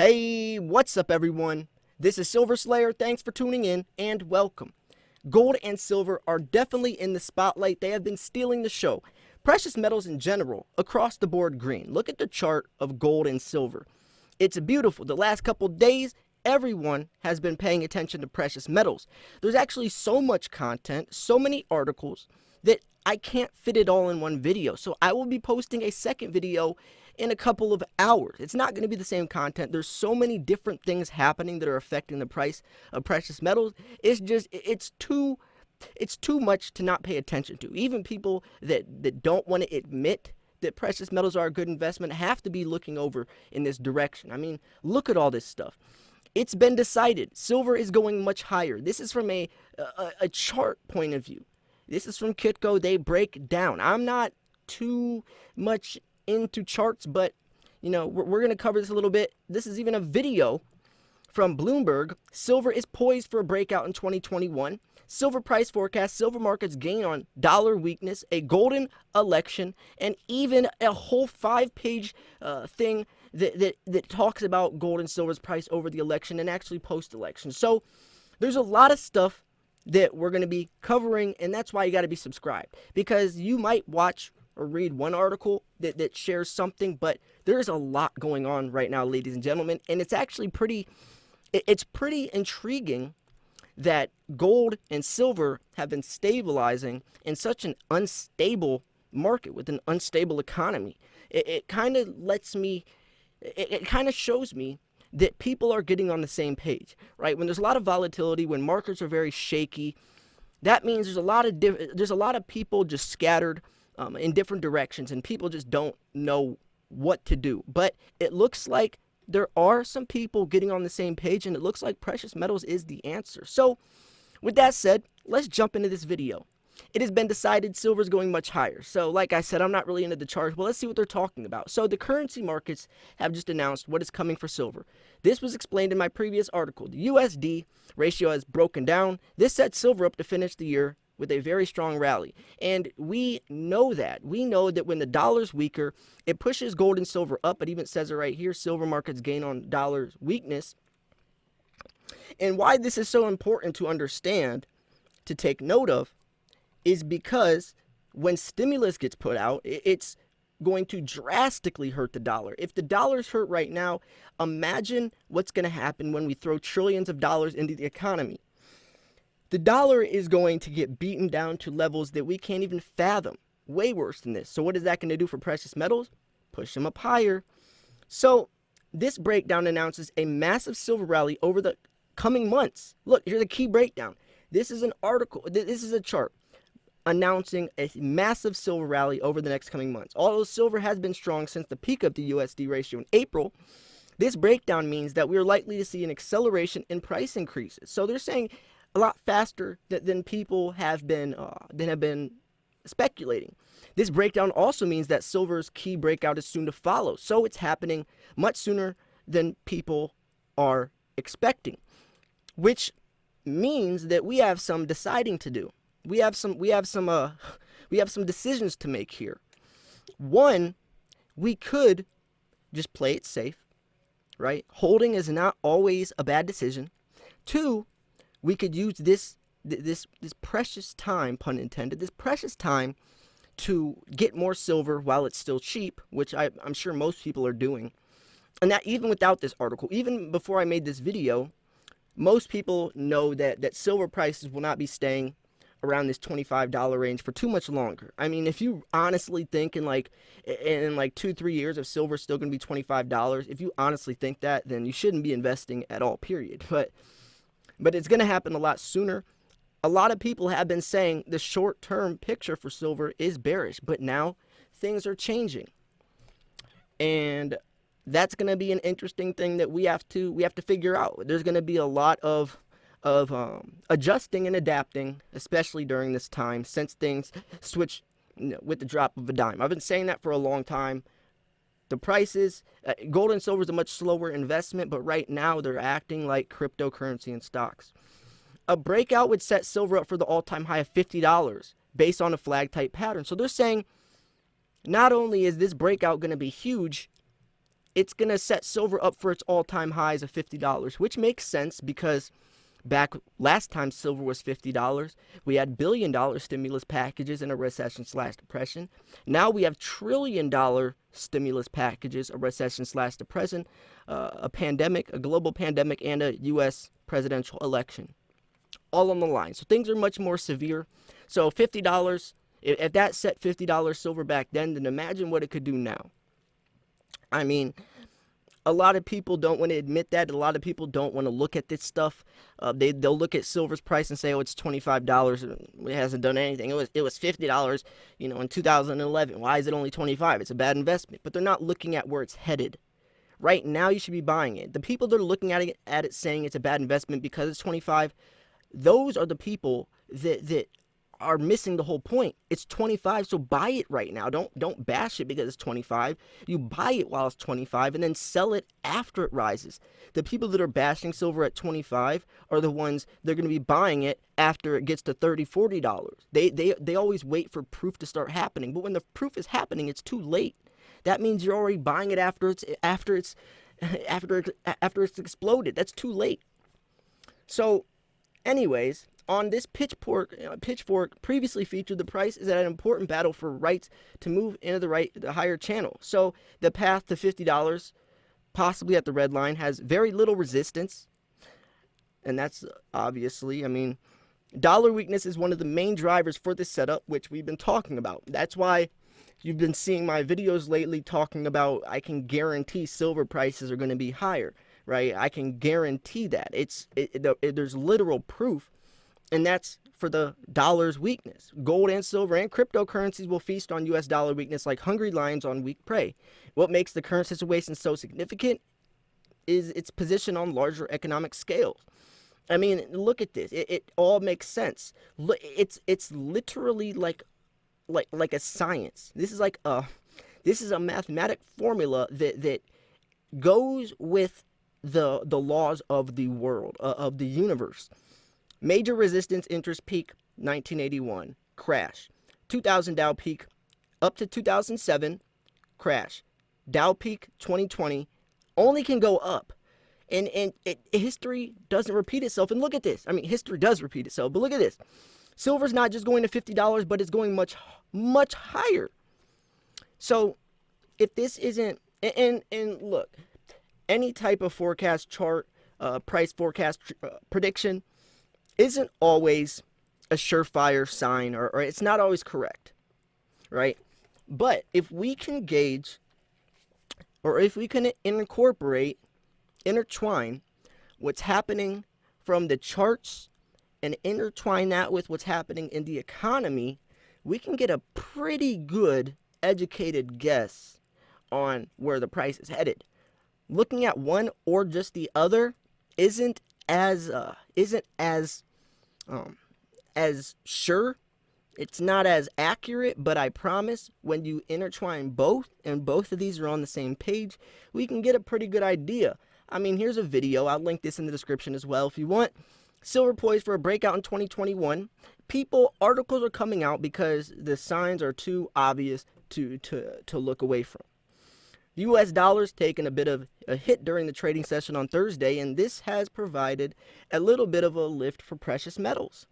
Hey, what's up, everyone? This is Silver Slayer. Thanks for tuning in and welcome. Gold and silver are definitely in the spotlight. They have been stealing the show. Precious metals in general, across the board green. Look at the chart of gold and silver. It's beautiful. The last couple days, everyone has been paying attention to precious metals. There's actually so much content, so many articles, that I can't fit it all in one video. So I will be posting a second video in a couple of hours. It's not going to be the same content. There's so many different things happening that are affecting the price of precious metals. It's too much to not pay attention to. Even people that don't want to admit that precious metals are a good investment have to be looking over in this direction. I mean, look at all this stuff. It's been decided. Silver is going much higher. This is from a chart point of view. This is from Kitco. They break down. I'm not too much into charts, but we're going to cover this a little bit. This is even a video from Bloomberg. Silver is poised for a breakout in 2021. Silver price forecast, silver markets gain on dollar weakness, a golden election, and even a whole 5-page thing that talks about gold and silver's price over the election and actually post-election. So there's a lot of stuff that we're going to be covering, and that's why you got to be subscribed, because you might watch or read one article that shares something, but there's a lot going on right now, ladies and gentlemen, and it's actually pretty intriguing that gold and silver have been stabilizing in such an unstable market with an unstable economy. It kind of shows me that people are getting on the same page, right? When there's a lot of volatility, when markets are very shaky, that means there's a lot of people just scattered in different directions, and people just don't know what to do. But it looks like there are some people getting on the same page, and it looks like precious metals is the answer. So with that said, let's jump into this video. It has been decided silver is going much higher. So like I said, I'm not really into the charts, but let's see what they're talking about. So the currency markets have just announced what is coming for silver. This was explained in my previous article. The USD ratio has broken down. This sets silver up to finish the year with a very strong rally. And we know that. We know that when the dollar's weaker, it pushes gold and silver up. It even says it right here, silver markets gain on dollar's weakness. And why this is so important to understand, to take note of, is because when stimulus gets put out, it's going to drastically hurt the dollar. If the dollar's hurt right now, imagine what's going to happen when we throw trillions of dollars into the economy. The dollar is going to get beaten down to levels that we can't even fathom. Way worse than this. So what is that going to do for precious metals? Push them up higher. So this breakdown announces a massive silver rally over the coming months. Look, here's a key breakdown. This is an article. This is a chart announcing a massive silver rally over the next coming months. Although silver has been strong since the peak of the USD ratio in April, this breakdown means that we're likely to see an acceleration in price increases. So they're saying a lot faster than people have been speculating. This breakdown also means that silver's key breakout is soon to follow. So it's happening much sooner than people are expecting, which means that we have some deciding to do. We have some decisions to make here. One, we could just play it safe, right? Holding is not always a bad decision. Two, we could use this precious time, pun intended, this precious time to get more silver while it's still cheap, which I'm sure most people are doing. And that even without this article, even before I made this video, most people know that silver prices will not be staying around this $25 range for too much longer. I mean, if you honestly think in 2-3 years of silver still going to be $25, if you honestly think that, then you shouldn't be investing at all, period. But it's going to happen a lot sooner. A lot of people have been saying the short-term picture for silver is bearish, but now things are changing. And that's going to be an interesting thing that we have to figure out. There's going to be a lot of adjusting and adapting, especially during this time, since things switch with the drop of a dime. I've been saying that for a long time. The prices, gold and silver is a much slower investment, but right now they're acting like cryptocurrency and stocks. A breakout would set silver up for the all-time high of $50 based on a flag type pattern. So they're saying not only is this breakout going to be huge, it's going to set silver up for its all-time highs of $50, which makes sense because back last time silver was $50, we had billion-dollar stimulus packages in a recession/depression. Now we have trillion-dollar stimulus packages, a recession/depression, a pandemic, a global pandemic, and a U.S. presidential election, all on the line. So things are much more severe. So $50, if that set $50 silver back then imagine what it could do now. I mean, a lot of people don't want to admit that. A lot of people don't want to look at this stuff. They'll look at silver's price and say, "Oh, it's $25. It hasn't done anything. It was $50, in 2011. Why is it only 25? It's a bad investment." But they're not looking at where it's headed. Right now, you should be buying it. The people that are looking at it saying it's a bad investment because it's 25, those are the people that are missing the whole point. It's 25, so buy it right now. Don't bash it because it's 25. You buy it while it's 25 and then sell it after it rises. The people that are bashing silver at 25 are the ones they're going to be buying it after it gets to $30, $40. They always wait for proof to start happening, but when the proof is happening, it's too late. That means you're already buying it after it's exploded. That's too late. So, anyways, on this Pitchfork previously featured the price is at an important battle for rights to move into the higher channel. So the path to $50, possibly at the red line, has very little resistance. And that's obviously, dollar weakness is one of the main drivers for this setup, which we've been talking about. That's why you've been seeing my videos lately talking about I can guarantee silver prices are going to be higher, right? I can guarantee that. There's literal proof. And that's for the dollar's weakness. Gold and silver and cryptocurrencies will feast on U.S. dollar weakness like hungry lions on weak prey. What makes the current situation so significant is its position on larger economic scales. Look at this. It all makes sense. It's literally like a science. This is a mathematic formula that goes with the laws of the world, of the universe. Major resistance interest peak 1981, crash. 2000 Dow peak up to 2007, crash. Dow peak 2020 only can go up. And history doesn't repeat itself. And look at this. History does repeat itself, but look at this. Silver's not just going to $50, but it's going much, much higher. So if this isn't, and look, any type of forecast chart, price forecast prediction, isn't always a surefire sign, or it's not always correct, right? But if we can gauge, or if we can intertwine what's happening from the charts and intertwine that with what's happening in the economy, we can get a pretty good educated guess on where the price is headed. Looking at one or just the other isn't as sure. It's not as accurate, but I promise when you intertwine both, and both of these are on the same page, we can get a pretty good idea. Here's a video. I'll link this in the description as well if you want. Silver poised for a breakout in 2021. Articles are coming out because the signs are too obvious to look away from. U.S. dollars taking a bit of a hit during the trading session on Thursday, and this has provided a little bit of a lift for precious metals.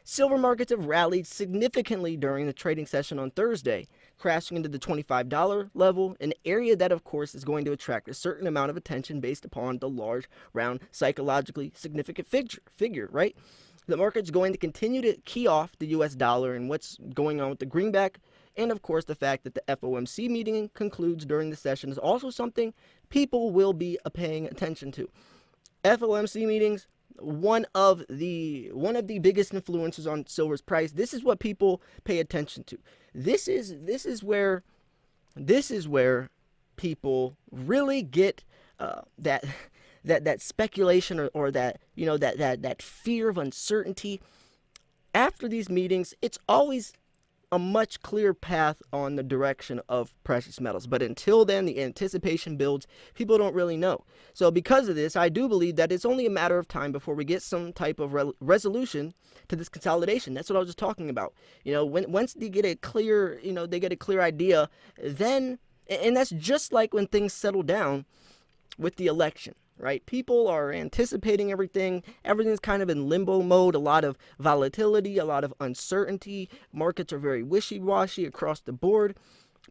Silver markets have rallied significantly during the trading session on Thursday, crashing into the $25 level, an area that, of course, is going to attract a certain amount of attention based upon the large, round, psychologically significant figure, right? The market's going to continue to key off the U.S. dollar and what's going on with the greenback. And of course, the fact that the FOMC meeting concludes during the session is also something people will be paying attention to. FOMC meetings, one of the biggest influences on silver's price. This is what people pay attention to. This is where people really get that speculation or that that fear of uncertainty. After these meetings, it's always a much clearer path on the direction of precious metals. But until then, the anticipation builds. People don't really know. So because of this, I do believe that it's only a matter of time before we get some type of resolution to this consolidation. That's what I was just talking about. Once they get a clear, idea, then And that's just like when things settle down with the election, right? People are anticipating everything. Everything's kind of in limbo mode, a lot of volatility, a lot of uncertainty. Markets are very wishy-washy across the board.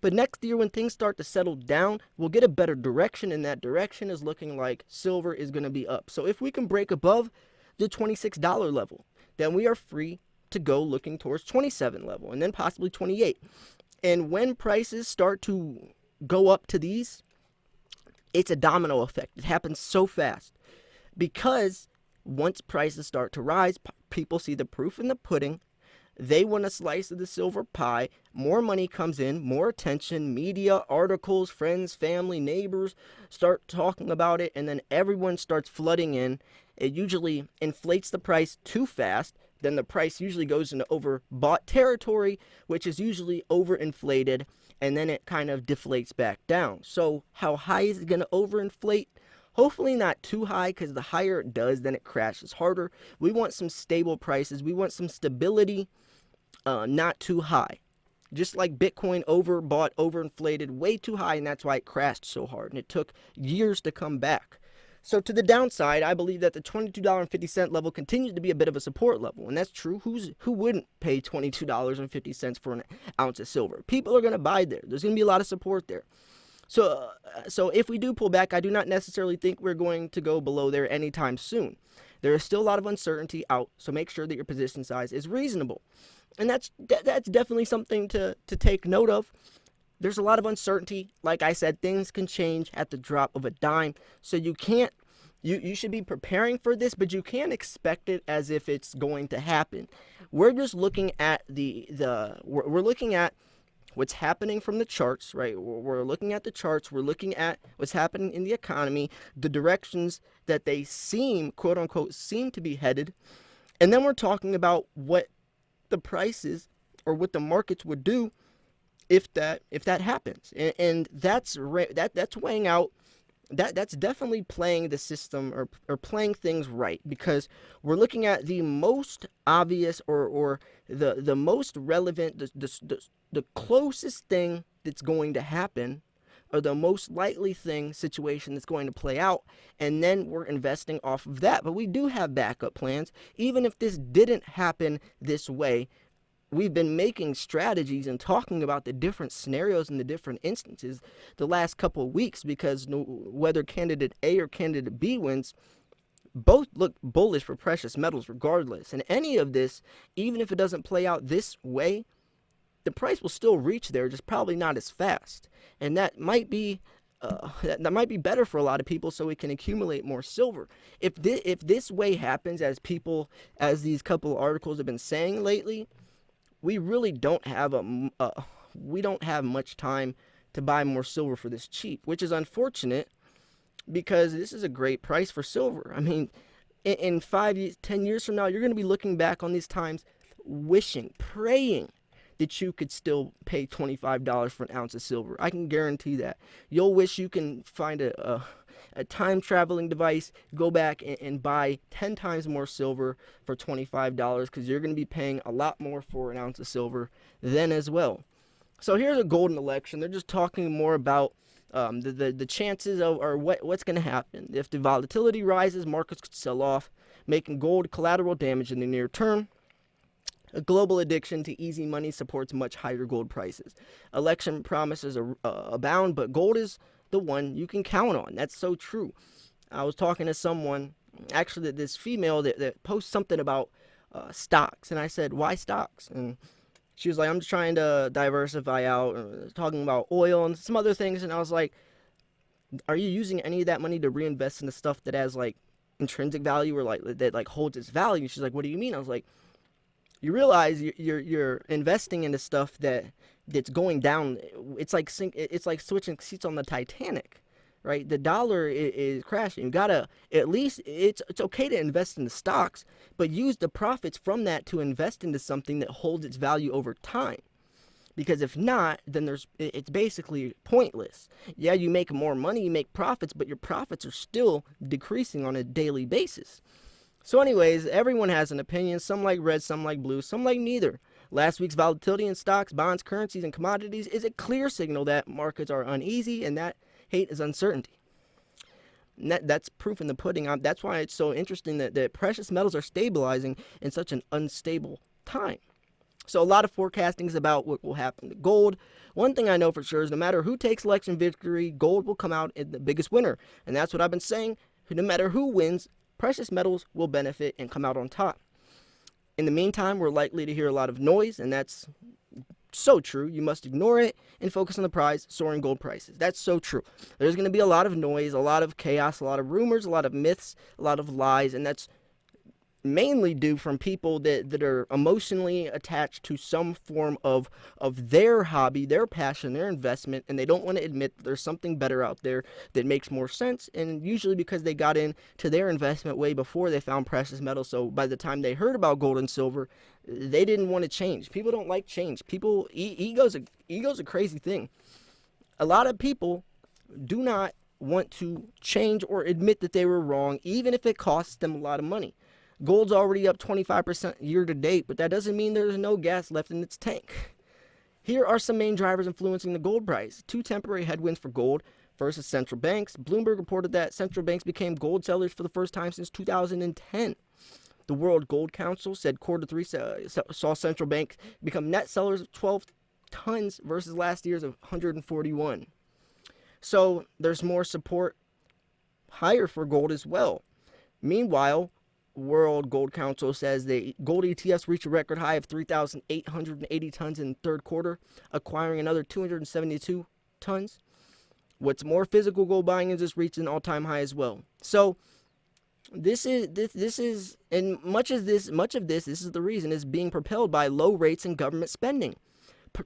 But next year, when things start to settle down, we'll get a better direction, and that direction is looking like silver is going to be up. So if we can break above the $26 level, then we are free to go looking towards 27 level and then possibly 28. And when prices start to go up to these, it's a domino effect. It happens so fast because once prices start to rise, people see the proof in the pudding. They want a slice of the silver pie. More money comes in, more attention, media, articles, friends, family, neighbors start talking about it, and then everyone starts flooding in. It usually inflates the price too fast. Then the price usually goes into overbought territory, which is usually overinflated, and then it kind of deflates back down. So how high is it going to overinflate? Hopefully not too high, because the higher it does, then it crashes harder. We want some stable prices. We want some stability, not too high. Just like Bitcoin overbought, overinflated, way too high, and that's why it crashed so hard, and it took years to come back. So to the downside, I believe that the $22.50 level continues to be a bit of a support level, and that's true. Who wouldn't pay $22.50 for an ounce of silver? People are going to buy there. There's going to be a lot of support there. So if we do pull back, I do not necessarily think we're going to go below there anytime soon. There is still a lot of uncertainty out, so make sure that your position size is reasonable. And that's definitely something to take note of. There's a lot of uncertainty. Like I said, things can change at the drop of a dime. So you should be preparing for this, but you can't expect it as if it's going to happen. We're just looking at we're looking at what's happening from the charts, right? We're looking at the charts. We're looking at what's happening in the economy, the directions that they seem, quote unquote, seem to be headed. And then we're talking about what the prices or what the markets would do if that happens. And that's weighing out. That's definitely playing the system or playing things right, because we're looking at the most obvious or the most relevant, the closest thing that's going to happen, or the most likely situation that's going to play out, and then we're investing off of that. But we do have backup plans. Even if this didn't happen this way, we've been making strategies and talking about the different scenarios and the different instances the last couple of weeks, because whether candidate A or candidate B wins, both look bullish for precious metals regardless. And any of this, even if it doesn't play out this way, the price will still reach there, just probably not as fast. And that might be better for a lot of people, so we can accumulate more silver. If this way happens, as these couple articles have been saying lately, we really don't have much time to buy more silver for this cheap, which is unfortunate, because this is a great price for silver. I mean, in 5 years, 10 years from now, you're going to be looking back on these times wishing, praying that you could still pay $25 for an ounce of silver. I can guarantee that. You'll wish you can find a time traveling device, go back and buy 10 times more silver for $25, because you're going to be paying a lot more for an ounce of silver then as well. So here's a golden election. They're just talking more about the chances of, or what's going to happen. If the volatility rises, markets could sell off, making gold collateral damage in the near term. A global addiction to easy money supports much higher gold prices. Election promises abound, but gold is the one you can count on. That's so true. I was talking to someone, actually this female that posts something about stocks, and I said, why stocks? And she was like, I'm just trying to diversify out, talking about oil and some other things. And I was like, are you using any of that money to reinvest into stuff that has like intrinsic value, or like that like holds its value? She's like, what do you mean? I was like, you realize you're investing into stuff that's going down. It's like switching seats on the Titanic, right? The dollar is crashing. You gotta, at least it's okay to invest in the stocks, but use the profits from that to invest into something that holds its value over time. Because if not, then it's basically pointless. Yeah, you make more money, you make profits, but your profits are still decreasing on a daily basis. So anyways, everyone has an opinion. Some like red, some like blue, some like neither. Last week's volatility in stocks, bonds, currencies, and commodities is a clear signal that markets are uneasy, and that hate is uncertainty. And that's proof in the pudding. That's why it's so interesting that precious metals are stabilizing in such an unstable time. So a lot of forecasting is about what will happen to gold. One thing I know for sure is no matter who takes election victory, gold will come out in the biggest winner. And that's what I've been saying. No matter who wins, precious metals will benefit and come out on top. In the meantime, we're likely to hear a lot of noise, and that's so true. You must ignore it and focus on the prize, soaring gold prices. That's so true. There's going to be a lot of noise, a lot of chaos, a lot of rumors, a lot of myths, a lot of lies, and that's mainly due from people that are emotionally attached to some form of their hobby, their passion, their investment, and they don't want to admit that there's something better out there that makes more sense, and usually because they got into their investment way before they found precious metals, so by the time they heard about gold and silver, they didn't want to change. People don't like change. People, ego's a crazy thing. A lot of people do not want to change or admit that they were wrong, even if it costs them a lot of money. Gold's already up 25% year to date, but that doesn't mean there's no gas left in its tank. Here are some main drivers influencing the gold price. 2 temporary headwinds for gold. First is central banks. Bloomberg reported that central banks became gold sellers for the first time since 2010. The World Gold Council said quarter 3 saw central banks become net sellers of 12 tons versus last year's of 141. So there's more support higher for gold as well. Meanwhile, World Gold Council says the gold ETFs reached a record high of 3,880 tons in the third quarter, acquiring another 272 tons. What's more, physical gold buying has just reached an all-time high as well. So this is and much of this is the reason is being propelled by low rates and government spending.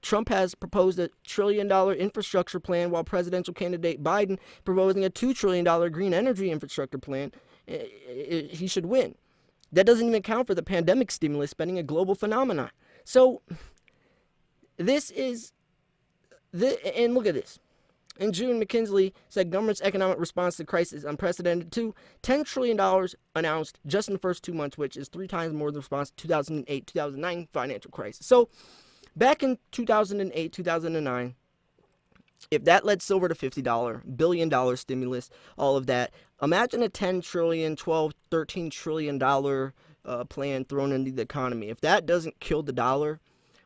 Trump has proposed a $1 trillion infrastructure plan, while presidential candidate Biden proposing a $2 trillion green energy infrastructure plan. He should win. That doesn't even account for the pandemic stimulus spending, a global phenomenon. So this is and look at this. In June, McKinsey said government's economic response to the crisis is unprecedented too. $10 trillion announced just in the first 2 months, which is 3 times more than the response to 2008-2009 financial crisis. So back in 2008, 2009, if that led silver to $50 billion stimulus, all of that, imagine a $10 trillion, $12, $13 trillion plan thrown into the economy. If that doesn't kill the dollar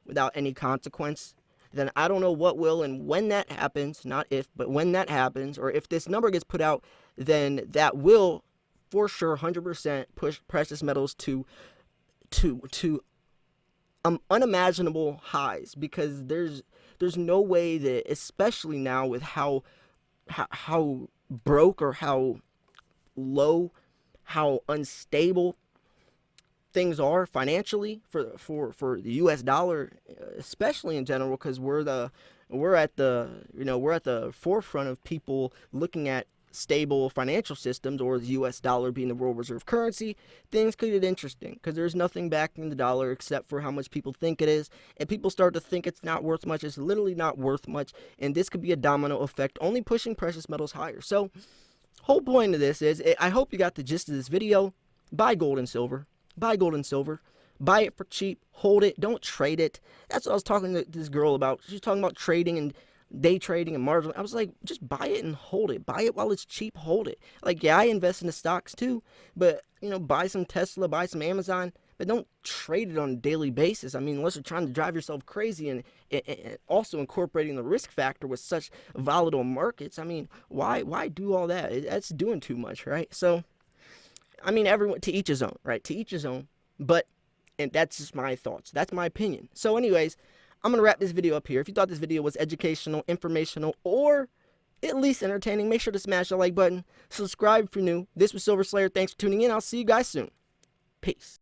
without any consequence, then I don't know what will. And when that happens, not if, but when that happens, or if this number gets put out, then that will for sure 100% push precious metals to unimaginable highs, because there's no way that, especially now with how broke or how low, how unstable things are financially for the U.S. dollar, especially in general, because we're at the forefront of people looking at stable financial systems, or the U.S. dollar being the world reserve currency. Things could get interesting because there's nothing backing the dollar except for how much people think it is, and people start to think it's not worth much. It's literally not worth much, and this could be a domino effect, only pushing precious metals higher. So whole point of this is, I hope you got the gist of this video. Buy gold and silver. Buy gold and silver. Buy it for cheap. Hold it. Don't trade it. That's what I was talking to this girl about. She's talking about trading and day trading and margin. I was like, just buy it and hold it. Buy it while it's cheap. Hold it. Like, yeah, I invest in the stocks too, but buy some Tesla, buy some Amazon, but don't trade it on a daily basis. I mean, unless you're trying to drive yourself crazy and also incorporating the risk factor with such volatile markets. I mean, why do all that? That's doing too much, right? So, I mean, everyone, to each his own, right? To each his own. And that's just my thoughts. That's my opinion. So anyways, I'm going to wrap this video up here. If you thought this video was educational, informational, or at least entertaining, make sure to smash the like button. Subscribe if you're new. This was Silver Slayer. Thanks for tuning in. I'll see you guys soon. Peace.